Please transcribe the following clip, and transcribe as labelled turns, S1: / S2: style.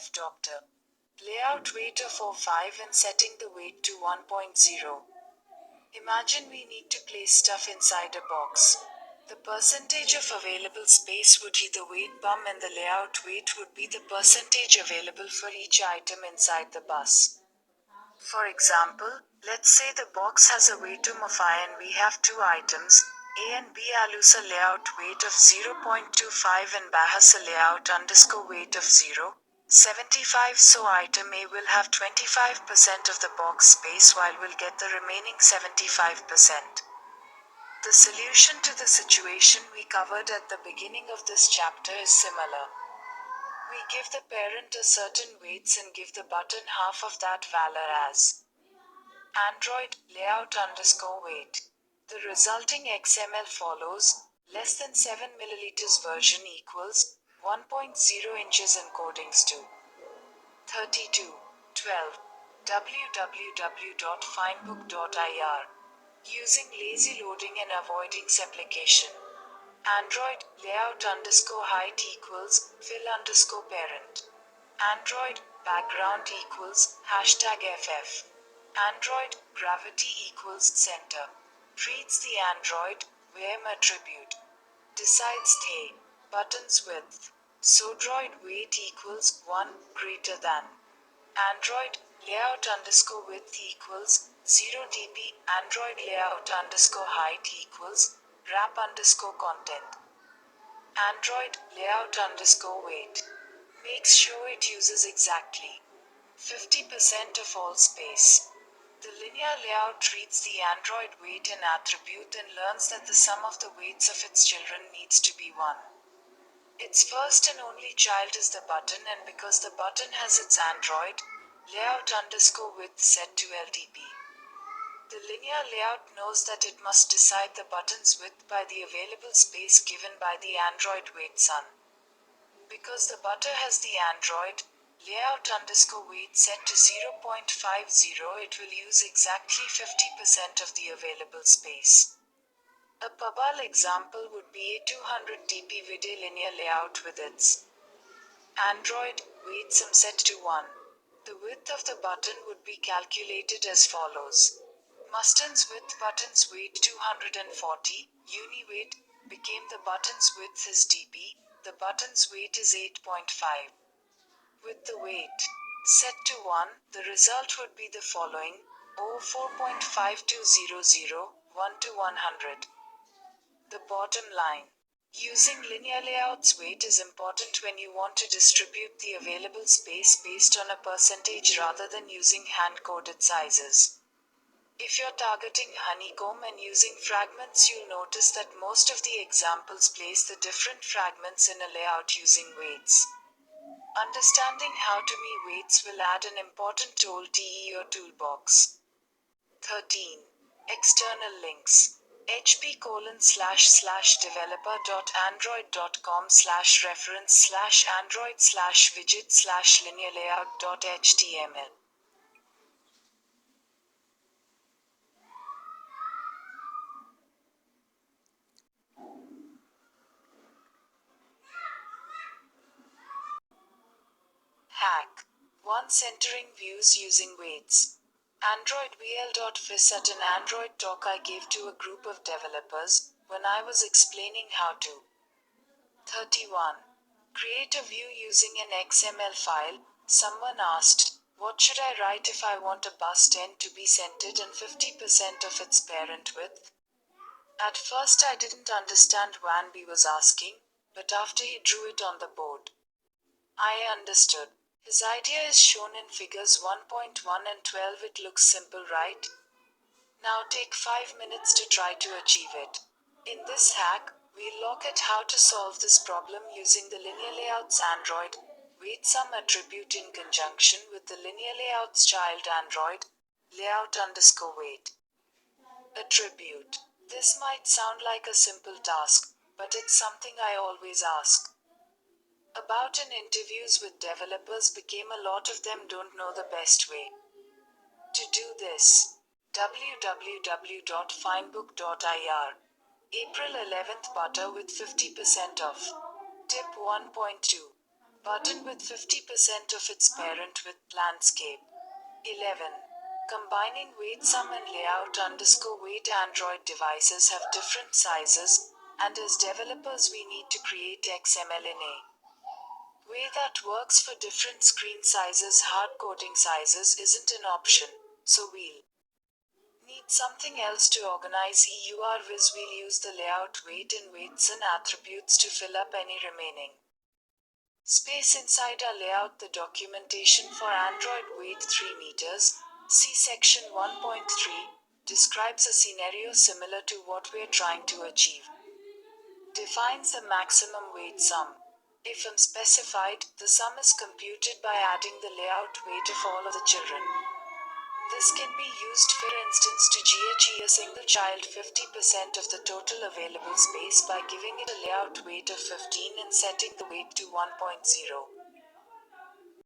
S1: of Dr. Layout weight of 05 and setting the weight to 1.0. Imagine we need to place stuff inside a box. The percentage of available space would be the weight bum and the layout weight would be the percentage available for each item inside the bus. For example, let's say the box has a weightum of I and we have two items, A and B. Alus a layout weight of 0.25 and B has a layout underscore weight of 0.75, so item A will have 25% of the box space while we'll get the remaining 75%. The solution to the situation we covered at the beginning of this chapter is similar. We give the parent a certain weights and give the button half of that valor as Android layout underscore weight. The resulting XML follows less than 7 milliliters version equals 1.0 inches encodings to 3212 www.findbook.ir. Using lazy loading and avoiding supplication. Android layout underscore height equals fill underscore parent. Android background equals hashtag FF. Android gravity equals center. Treats the Android WAM attribute. Decides the button's width. So droid weight equals 1 greater than. Android layout underscore width equals 0 dB. Android layout underscore height equals wrap underscore content. Android layout underscore weight. Makes sure it uses exactly 50% of all space. The linear layout treats the Android weight and attribute and learns that the sum of the weights of its children needs to be 1. Its first and only child is the button, and because the button has its Android layout underscore width set to LDB. The linear layout knows that it must decide the button's width by the available space given by the Android weight son. Because the butter has the Android layout underscore weight set to 0.50, it will use exactly 50% of the available space. A Pabal example would be a 200 dp video linear layout with its Android weight sum set to 1. The width of the button would be calculated as follows. Mustard's width button's weight 240, uni weight became the button's width is dp, the button's weight is 8.5. With the weight set to 1, the result would be the following: 4.5200, 1 to 100. The bottom line. Using linear layouts weight is important when you want to distribute the available space based on a percentage rather than using hand-coded sizes. If you're targeting honeycomb and using fragments, you'll notice that most of the examples place the different fragments in a layout using weights. Understanding how to me weights will add an important tool to your toolbox. 13. External links. hp://developer.android.com/reference/android/widget/linearlayout.html. Hack 1. Centering views using weights. Android VL.fis at an Android talk I gave to a group of developers when I was explaining how to 31. Create a view using an XML file. Someone asked, what should I write if I want a bus 10 to be centered and 50% of its parent width? At first I didn't understand what he was asking, but after he drew it on the board, I understood. His idea is shown in figures 1.1 and 12. It looks simple, right? Now take 5 minutes to try to achieve it. In this hack, we'll look at how to solve this problem using the linear layouts Android weight sum attribute in conjunction with the linear layouts child Android layout underscore weight attribute. This might sound like a simple task, but it's something I always ask about in interviews with developers. Became a lot of them don't know the best way to do this. www.findbook.ir. April 11th, butter with 50% off. Tip 1.2. button with 50% of its parent with landscape. 11. Combining weight sum and layout underscore weight Android devices have different sizes, and as developers we need to create XML in a way that works for different screen sizes. Hard coding sizes isn't an option, so we'll need something else to organize EURVIS. We'll use the layout weight and weights and attributes to fill up any remaining space inside our layout. The documentation for Android weight 3 meters, see section 1.3, describes a scenario similar to what we're trying to achieve. Defines the maximum weight sum. If unspecified, the sum is computed by adding the layout weight of all of the children. This can be used, for instance, to GHE a single child 50% of the total available space by giving it a layout weight of 15 and setting the weight to 1.0.